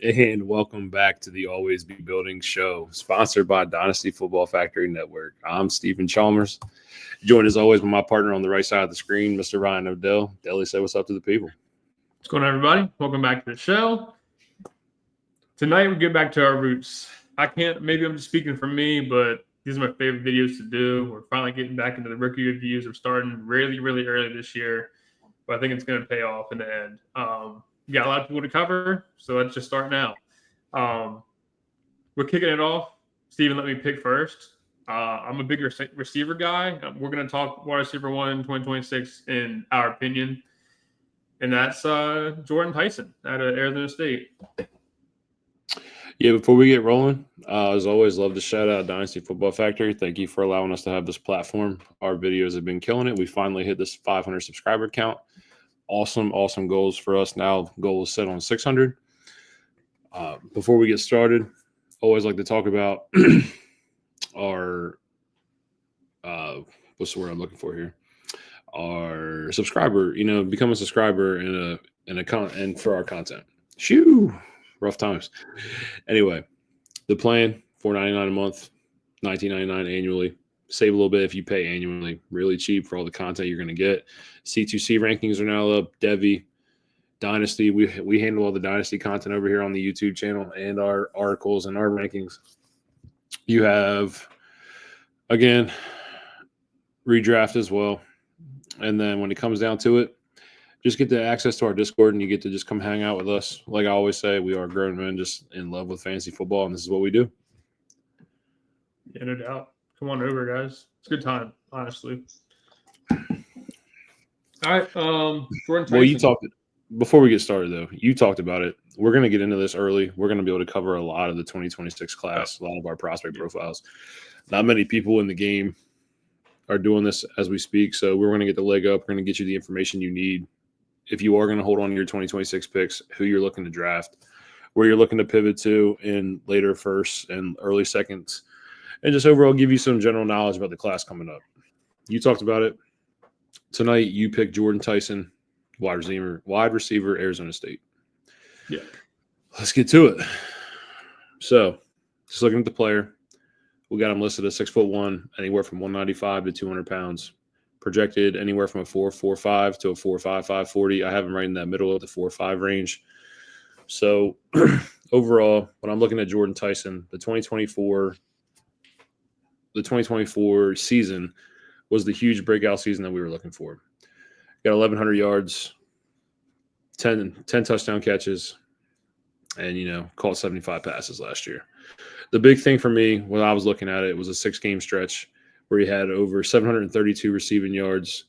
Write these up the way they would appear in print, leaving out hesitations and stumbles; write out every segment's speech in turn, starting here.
And welcome back to the Always Be Building Show, sponsored by Dynasty Football Factory Network. I'm Stephen Chalmers, joined as always by my partner on the right side of the screen, Mr. Ryan Odell. Deli, say what's up to the people. What's going on, everybody? Welcome back to the show. Tonight, we get back to our roots. Maybe I'm just speaking for me, but these are my favorite videos to do. We're finally getting back into the rookie reviews. We're starting really, really early this year, but I think it's going to pay off in the end. We got a lot of people to cover, so let's just start now. We're kicking it off. Steven, let me pick first. I'm a big receiver guy. We're going to talk wide receiver 1 in 2026 in our opinion, and that's Jordyn Tyson out of Arizona State. Yeah, before we get rolling, as always, love to shout out Dynasty Football Factory. Thank you for allowing us to have this platform. Our videos have been killing it. We finally hit this 500 subscriber count. Awesome goals for us now. Goal is set on 600. Before we get started, always like to talk about our what's the word I'm looking for here? Our subscriber. Become a subscriber and for our content. Shoo, rough times. Anyway, the plan $4.99 a month, $19.99 annually. Save a little bit if you pay annually. Really cheap for all the content you're going to get. C2C rankings are now up. Devi, Dynasty. We handle all the Dynasty content over here on the YouTube channel and our articles and our rankings. You have, again, redraft as well. And then when it comes down to it, just get the access to our Discord and you get to just come hang out with us. Like I always say, we are grown men just in love with fantasy football, and this is what we do. Yeah, no doubt. Come on over, guys. It's a good time, honestly. All right. Jordyn Tyson. Before we get started, though, you talked about it. We're going to get into this early. We're going to be able to cover a lot of the 2026 class, a lot of our prospect profiles. Not many people in the game are doing this as we speak, so we're going to get the leg up. We're going to get you the information you need. If you are going to hold on to your 2026 picks, who you're looking to draft, where you're looking to pivot to in later firsts and early seconds, and just overall give you some general knowledge about the class coming up. You talked about it. Tonight, you picked Jordyn Tyson, wide receiver, Arizona State. Yeah. Let's get to it. So, just looking at the player, we got him listed at 6'1", anywhere from 195 to 200 pounds. Projected anywhere from a 4.45 to a 4.55 40. I have him right in that middle of the 4.5 range. So, overall, when I'm looking at Jordyn Tyson, the 2024 season was the huge breakout season that we were looking for. Got 1,100 yards, 10 touchdown catches, and, caught 75 passes last year. The big thing for me when I was looking at it was a 6-game stretch where he had over 732 receiving yards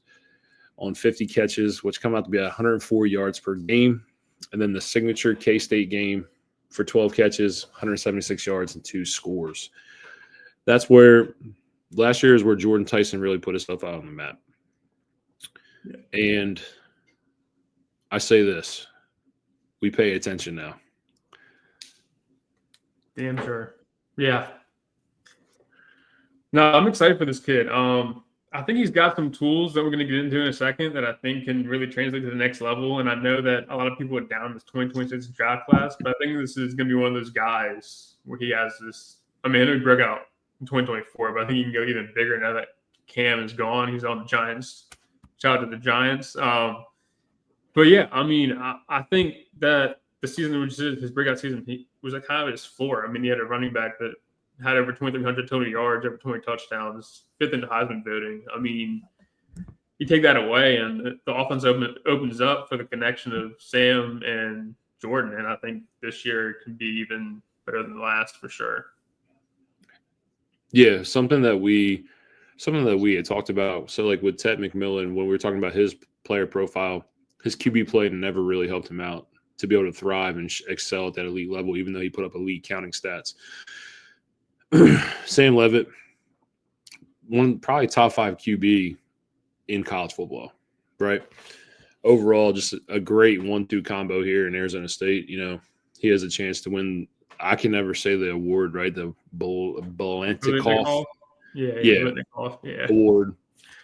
on 50 catches, which come out to be 104 yards per game. And then the signature K-State game for 12 catches, 176 yards, and 2 scores. That's where last year is where Jordyn Tyson really put himself out on the map. Yeah. And I say this, we pay attention now. Damn sure. Yeah. No, I'm excited for this kid. I think he's got some tools that we're going to get into in a second that I think can really translate to the next level. And I know that a lot of people are down this 2026 draft class, but I think this is going to be one of those guys where he has this. I know he broke out in 2024, but I think he can go even bigger now that Cam is gone. He's on the Giants. Shout out to the Giants. But yeah, I think that the season, which is his breakout season, he was like kind of his floor. He had a running back that had over 2,300 total yards, over 20 touchdowns, 5th in the Heisman voting. You take that away, and the offense opens up for the connection of Sam and Jordyn, and I think this year can be even better than last for sure. Yeah, something that we had talked about. So, like with Ted McMillan, when we were talking about his player profile, his QB play never really helped him out to be able to thrive and excel at that elite level, even though he put up elite counting stats. Sam Levitt, probably top 5 QB in college football, right? Overall, just a great 1-2 combo here in Arizona State. He has a chance to win. I can never say the award, right? The Bolantikoff, Yeah, yeah, Bolantikoff, yeah. award,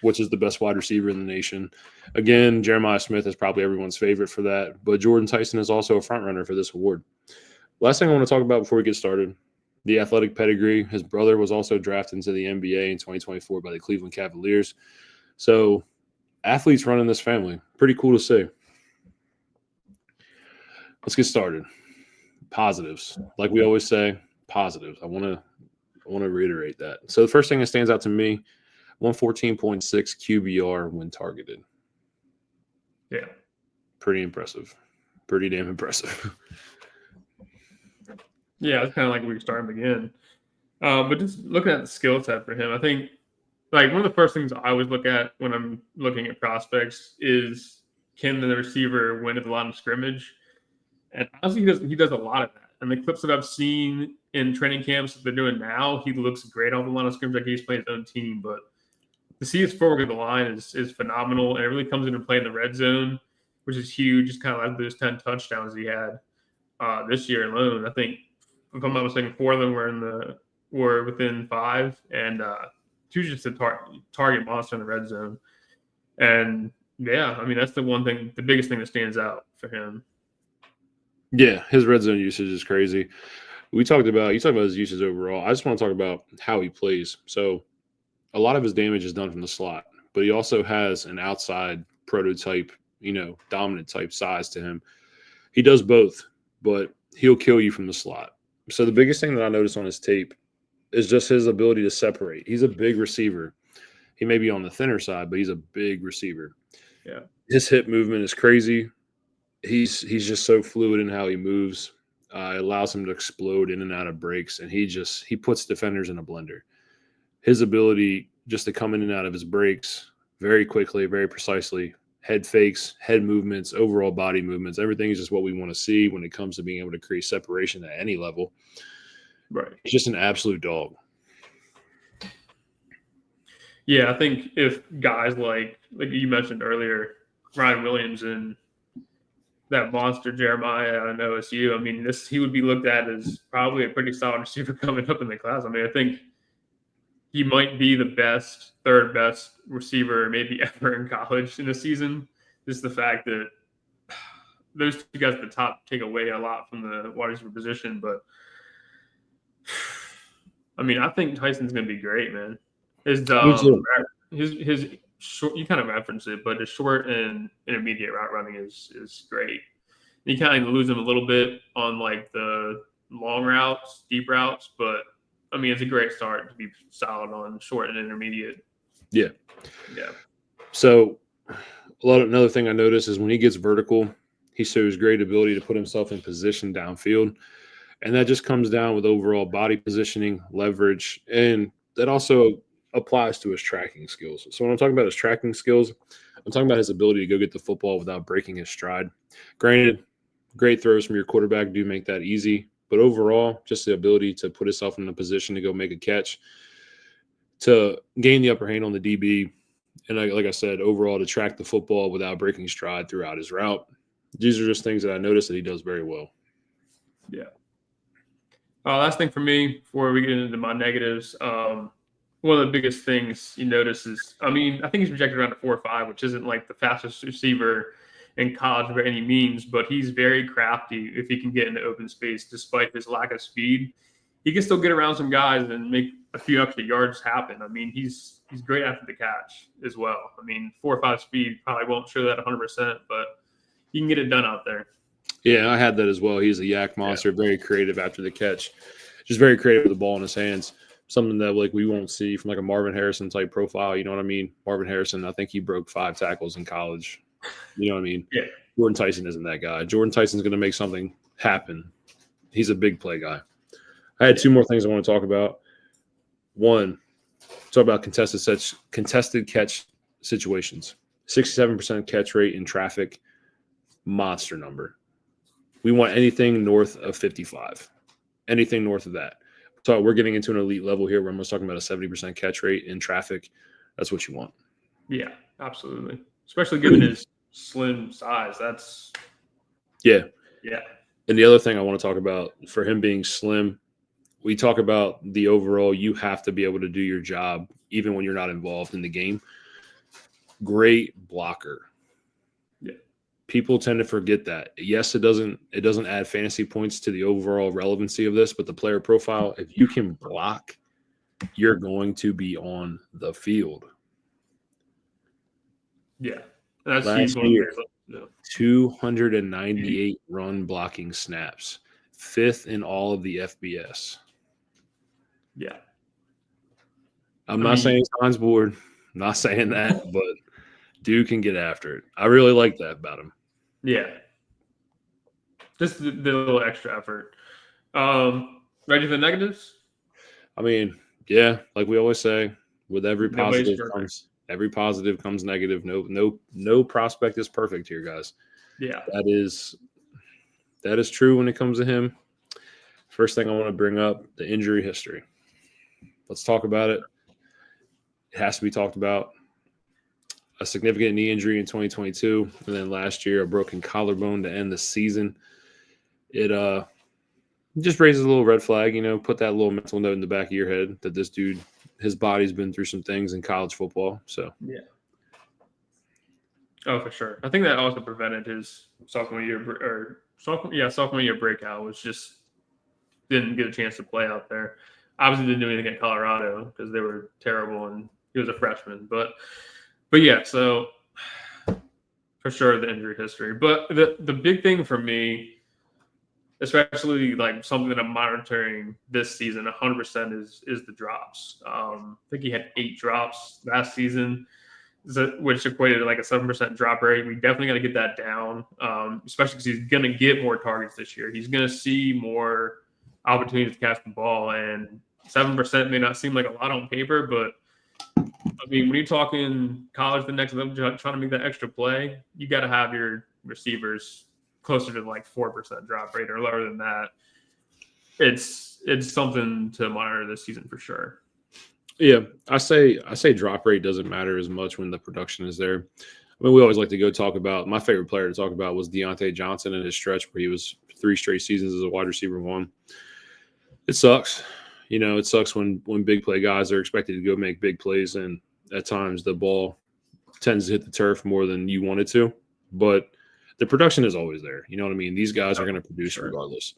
which is the best wide receiver in the nation. Again, Jeremiah Smith is probably everyone's favorite for that, but Jordyn Tyson is also a front runner for this award. Last thing I want to talk about before we get started, the athletic pedigree. His brother was also drafted into the NBA in 2024 by the Cleveland Cavaliers. So athletes running this family. Pretty cool to see. Let's get started. Positives. Like we always say, positives. I want to reiterate that. So the first thing that stands out to me, 114.6 QBR when targeted. Yeah. Pretty impressive. Pretty damn impressive. Yeah, it's kind of like we were starting again. But just looking at the skill set for him, I think like one of the first things I always look at when I'm looking at prospects is, can the receiver win at the line of scrimmage? And honestly, he does a lot of that. And the clips that I've seen in training camps that they're doing now, he looks great on the line of scrimmage. Like he's playing his own team, but to see his forward at the line is phenomenal, and it really comes into play in the red zone, which is huge. Just kind of like those 10 touchdowns he had this year alone. I think, if I'm not mistaken, 4 of them were within 5, and 2 just a target monster in the red zone. And yeah, I mean that's the biggest thing that stands out for him. Yeah, his red zone usage is crazy. You talked about his usage overall. I just want to talk about how he plays. So a lot of his damage is done from the slot, but he also has an outside prototype, dominant type size to him. He does both, but he'll kill you from the slot. So the biggest thing that I noticed on his tape is just his ability to separate. He's a big receiver. He may be on the thinner side, but he's a big receiver. Yeah. His hip movement is crazy. He's just so fluid in how he moves. It allows him to explode in and out of breaks, and he puts defenders in a blender. His ability just to come in and out of his breaks very quickly, very precisely, head fakes, head movements, overall body movements, everything is just what we want to see when it comes to being able to create separation at any level. Right. He's just an absolute dog. Yeah, I think if guys like you mentioned earlier, Ryan Williams and that monster Jeremiah out of OSU, I mean, he would be looked at as probably a pretty solid receiver coming up in the class. I mean, I think he might be the third best receiver maybe ever in college in a season. Just the fact that those 2 guys at the top take away a lot from the wide receiver position. But I mean, I think Tyson's going to be great, man. His short, you kind of referenced it, but his short and intermediate route running is great. You kind of lose him a little bit on like the long routes, deep routes, but I mean, it's a great start to be solid on short and intermediate. Yeah. Yeah. So another thing I noticed is when he gets vertical, he shows great ability to put himself in position downfield. And that just comes down with overall body positioning, leverage, and that also applies to his tracking skills. So when I'm talking about his tracking skills, I'm talking about his ability to go get the football without breaking his stride. Granted, great throws from your quarterback do make that easy, but overall, just the ability to put himself in a position to go make a catch, to gain the upper hand on the DB, and like I said, overall to track the football without breaking stride throughout his route. These are just things that I noticed that he does very well. Yeah. Last thing for me before we get into my negatives, one of the biggest things you notice is, I mean, I think he's projected around a 4.5, which isn't like the fastest receiver in college by any means, but he's very crafty if he can get into open space despite his lack of speed. He can still get around some guys and make a few extra yards happen. I mean, he's great after the catch as well. I mean, 4.5 speed probably won't show that 100%, but he can get it done out there. Yeah, I had that as well. He's a yak monster, very creative after the catch, just very creative with the ball in his hands. Something that like we won't see from like a Marvin Harrison type profile. You know what I mean? Marvin Harrison, I think he broke 5 tackles in college. You know what I mean? Yeah. Jordyn Tyson isn't that guy. Jordyn Tyson's going to make something happen. He's a big play guy. I had 2 more things I want to talk about. One, talk about contested catch situations. 67% catch rate in traffic, monster number. We want anything north of 55. Anything north of that. So we're getting into an elite level here where I'm talking about a 70% catch rate in traffic. That's what you want. Yeah, absolutely. Especially given his slim size. That's yeah. Yeah. And the other thing I want to talk about for him being slim, we talk about the overall, you have to be able to do your job even when you're not involved in the game. Great blocker. Yeah. People tend to forget that. Yes, it doesn't add fantasy points to the overall relevancy of this, but the player profile, if you can block, you're going to be on the field. Yeah. That's Last one year, of 298 run blocking snaps, 5th in all of the FBS. Yeah. I'm not saying he's Heinz board. I'm not saying that, but dude can get after it. I really like that about him. Yeah. Just the little extra effort. Ready for the negatives? I mean, yeah, like we always say, with every Nobody's positive comes negative. No prospect is perfect here, guys. Yeah. That is true when it comes to him. First thing I want to bring up, the injury history. Let's talk about it. It has to be talked about. A significant knee injury in 2022, and then last year a broken collarbone to end the season. It just raises a little red flag, put that little mental note in the back of your head that this dude, his body's been through some things in college football. So yeah. Oh, for sure. I think that also prevented his sophomore year breakout, was just didn't get a chance to play out there. Obviously didn't do anything at Colorado because they were terrible and he was a freshman. But yeah, so for sure the injury history. But the big thing for me, especially like something that I'm monitoring this season 100% is the drops. I think he had 8 drops last season, which equated to like a 7% drop rate. We definitely got to get that down, especially because he's going to get more targets this year. He's going to see more opportunities to catch the ball, and 7% may not seem like a lot on paper, but I mean, when you're talking college, the next level, trying to make that extra play, you got to have your receivers closer to like 4% drop rate or lower than that. It's something to monitor this season for sure. Yeah, I say drop rate doesn't matter as much when the production is there. I mean, we always like to go talk about, my favorite player to talk about was Deontay Johnson in his stretch where he was 3 straight seasons as a wide receiver 1. It sucks. It sucks when big play guys are expected to go make big plays, and at times the ball tends to hit the turf more than you want it to. But the production is always there. You know what I mean? These guys are going to produce regardless.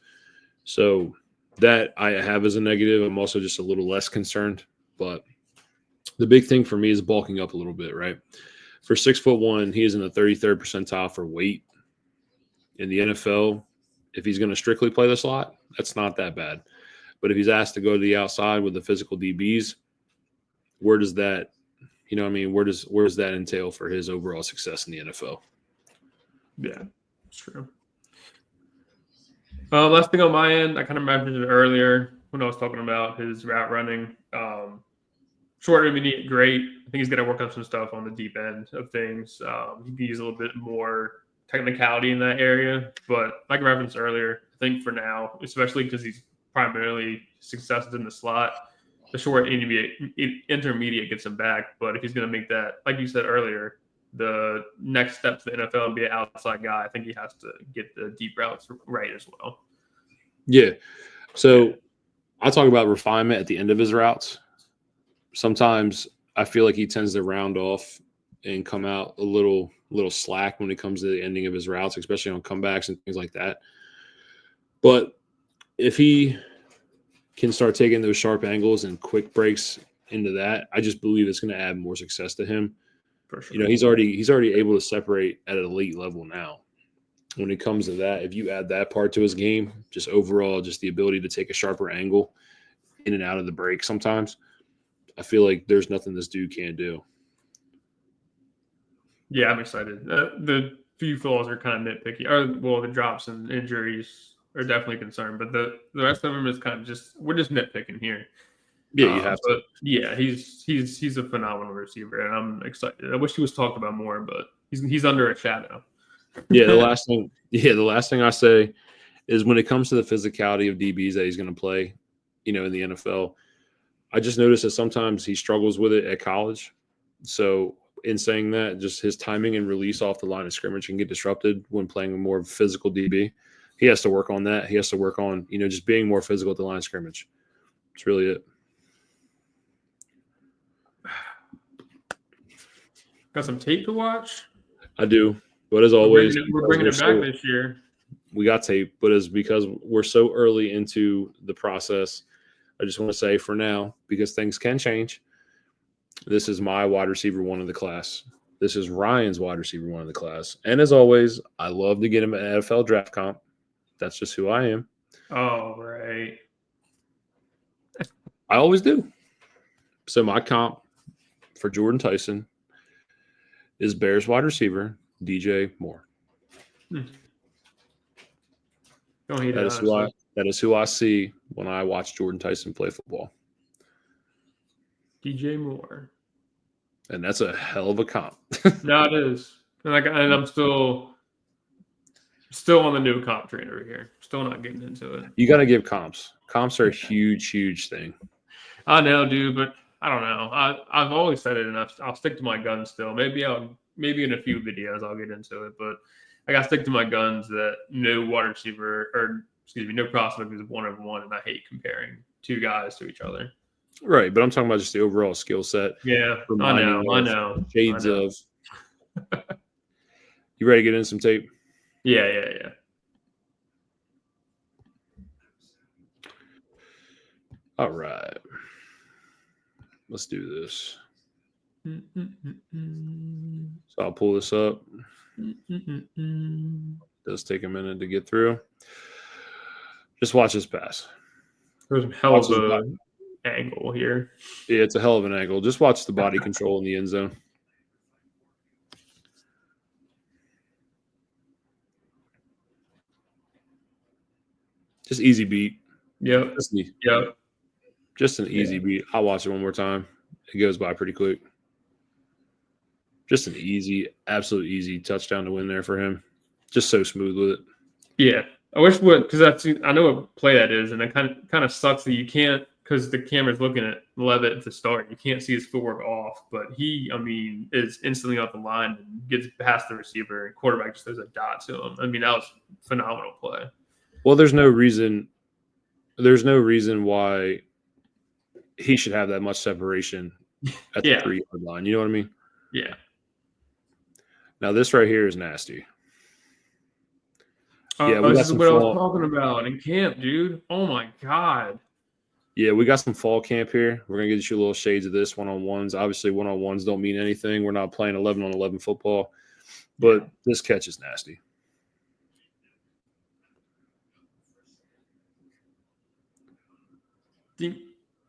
So that I have as a negative. I'm also just a little less concerned. But the big thing for me is bulking up a little bit, right? For 6'1", he is in the 33rd percentile for weight in the NFL. If he's going to strictly play the slot, that's not that bad. But if he's asked to go to the outside with the physical DBs, where does that, where does that entail for his overall success in the NFL? Yeah, that's true. Last thing on my end, I kind of mentioned it earlier when I was talking about his route running. Short intermediate, great. I think he's going to work on some stuff on the deep end of things. He can use a little bit more technicality in that area. But like I referenced earlier, I think for now, especially because he's primarily successes in the slot, the short intermediate gets him back. But if he's going to make that, like you said earlier, the next step to the NFL and be an outside guy, I think he has to get the deep routes right as well. Yeah. So I talk about refinement at the end of his routes. Sometimes I feel like he tends to round off and come out a little slack when it comes to the ending of his routes, especially on comebacks and things like that. But if he can start taking those sharp angles and quick breaks into that, I just believe it's going to add more success to him. For sure. He's already able to separate at an elite level now. When it comes to that, if you add that part to his game, just overall, just the ability to take a sharper angle in and out of the break sometimes, I feel like there's nothing this dude can't do. Yeah, I'm excited. The few flaws are kind of nitpicky. The drops and injuries are definitely a concern, but the rest of them is kind of we're just nitpicking here. Yeah, you have to. Yeah, he's a phenomenal receiver, and I'm excited. I wish he was talked about more, but he's under a shadow. Yeah, the last thing I say is when it comes to the physicality of DBs that he's going to play, in the NFL. I just noticed that sometimes he struggles with it at college. So in saying that, just his timing and release off the line of scrimmage can get disrupted when playing a more physical DB. He has to work on that. He has to work on, just being more physical at the line of scrimmage. That's really it. Got some tape to watch? I do. But as always, we're bringing it back this year. We got tape, but it's because we're so early into the process. I just want to say for now, because things can change, this is my wide receiver one of the class. This is Ryan's wide receiver one of the class. And as always, I love to get him an NFL draft comp. That's just who I am. Oh, right. I always do. So my comp for Jordyn Tyson is Bears wide receiver DJ Moore. Don't hate that is who I see when I watch Jordyn Tyson play football. DJ Moore. And that's a hell of a comp. No, it is. And I'm still on the new comp train over here. Still not getting into it. You got to give comps. Comps are a huge, huge thing. I know, dude, but I don't know. I've always said it, and I'll stick to my guns still. Maybe in a few videos I'll get into it, but I got to stick to my guns that no prospect is 1-of-1, and I hate comparing two guys to each other. Right, but I'm talking about just the overall skill set. Yeah, I know. Shades of. You ready to get in some tape? Yeah. All right. Let's do this. So I'll pull this up. It does take a minute to get through. Just watch this pass. There's a hell of a angle here. Yeah, it's a hell of an angle. Just watch the body control in the end zone. Just easy beat. Yep. Just an easy beat. I'll watch it one more time. It goes by pretty quick. Just an easy, absolute easy touchdown to win there for him. Just so smooth with it. Yeah. I wish because I know what play that is, and it kind of sucks that you can't, because the camera's looking at Levitt at the start. You can't see his footwork off, but he, is instantly off the line and gets past the receiver, and quarterback just throws a dot to him. That was a phenomenal play. Well, there's no reason why he should have that much separation at the 3-yard line. You know what I mean? Yeah. Now this right here is nasty. This is what I was talking about in camp, dude. Oh my God. Yeah, we got some fall camp here. We're gonna get you a little shades of this one-on-ones. Obviously, one-on-ones don't mean anything. We're not playing 11-on-11 football, but this catch is nasty.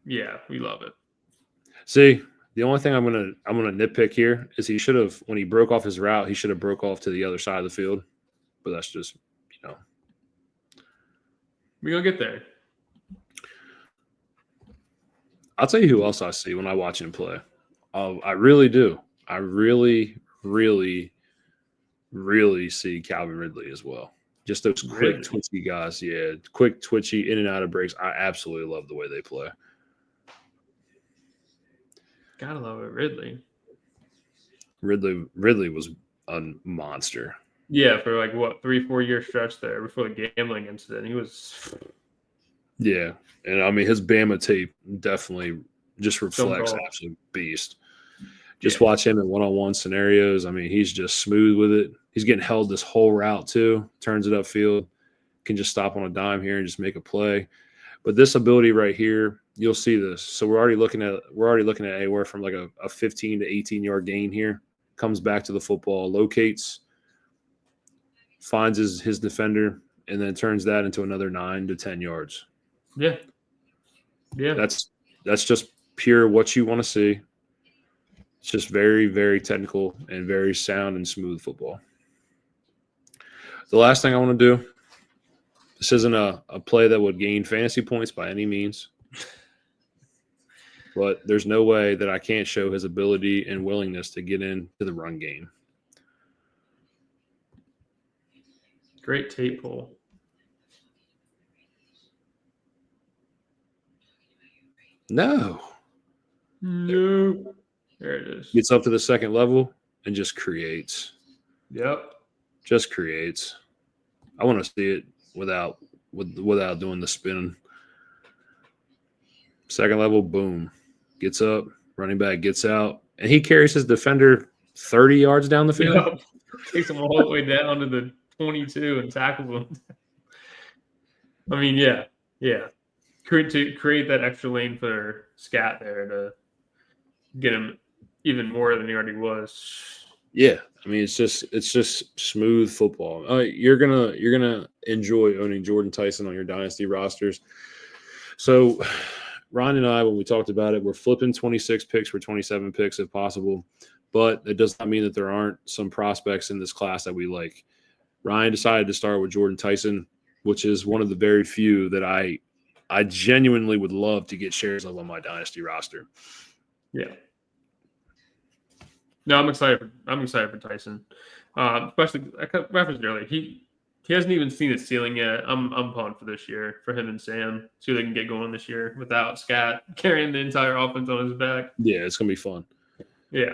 Yeah, we love it. See, the only thing I'm gonna nitpick here is he should have, when he broke off his route, he should have broke off to the other side of the field. But that's just, we're gonna get there. I'll tell you who else I see when I watch him play. I really do. I really, really, really see Calvin Ridley as well. Just those quick, twitchy guys. Yeah, quick, twitchy, in and out of breaks. I absolutely love the way they play. Gotta love it, Ridley. Ridley was a monster. Yeah, for 3-4 year stretch there before the gambling incident. He was. Yeah, and his Bama tape definitely just reflects absolute beast. Just watch him in one-on-one scenarios. He's just smooth with it. He's getting held this whole route too. Turns it upfield, can just stop on a dime here and just make a play. But this ability right here, you'll see this. So we're already looking at anywhere from a 15 to 18 yard gain here. Comes back to the football, locates, finds his defender, and then turns that into another 9 to 10 yards. Yeah. That's just pure what you want to see. It's just very, very technical and very sound and smooth football. The last thing I want to do, this isn't a play that would gain fantasy points by any means, but there's no way that I can't show his ability and willingness to get into the run game. Great tape pull. No. No. There it is. Gets up to the second level and just creates. Yep. Just creates. I want to see it without doing the spin. Second level, boom. Gets up, running back gets out, and he carries his defender 30 yards down the field. Yep. Takes him all the way down to the 22 and tackles him. I mean, yeah. Create that extra lane for Scat there to get him even more than he already was. Yeah, I mean it's just smooth football. You're gonna enjoy owning Jordyn Tyson on your dynasty rosters. So Ryan and I, when we talked about it, we're flipping 26 picks for 27 picks if possible, but it does not mean that there aren't some prospects in this class that we like. Ryan decided to start with Jordyn Tyson, which is one of the very few that I genuinely would love to get shares of on my dynasty roster. Yeah. No, I'm excited for Tyson. Especially I referenced earlier. He hasn't even seen his ceiling yet. I'm pumped for this year for him and Sam. See what they can get going this year without Scat carrying the entire offense on his back. Yeah, it's gonna be fun. Yeah.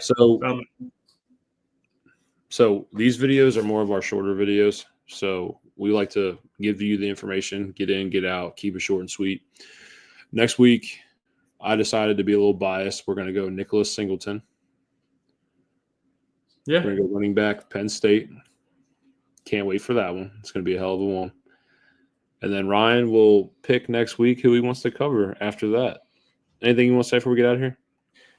So these videos are more of our shorter videos. So we like to give you the information, get in, get out, keep it short and sweet. Next week, I decided to be a little biased. We're going to go Nicholas Singleton. Yeah. We're going to go running back, Penn State. Can't wait for that one. It's going to be a hell of a one. And then Ryan will pick next week who he wants to cover after that. Anything you want to say before we get out of here?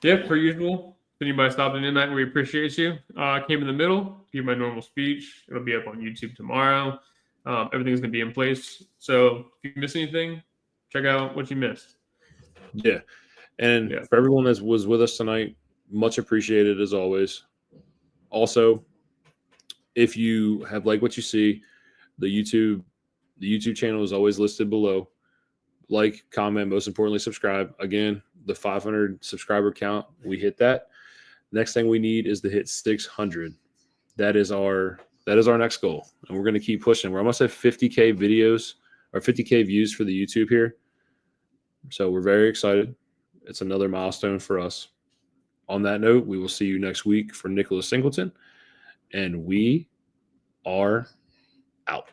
Yeah, per usual. If anybody stopped in tonight, we appreciate you. Came in the middle, give my normal speech. It'll be up on YouTube tomorrow. Everything's going to be in place. So if you miss anything, check out what you missed. Yeah. And for everyone that was with us tonight, much appreciated as always. Also, if you have liked what you see, the YouTube channel is always listed below. Like, comment, most importantly, subscribe. Again, the 500 subscriber count, we hit that. Next thing we need is to hit 600. That is our next goal, and we're going to keep pushing. We're almost at 50K videos or 50K views for the YouTube here. So we're very excited. It's another milestone for us. On that note, we will see you next week for Nicholas Singleton, and we are out.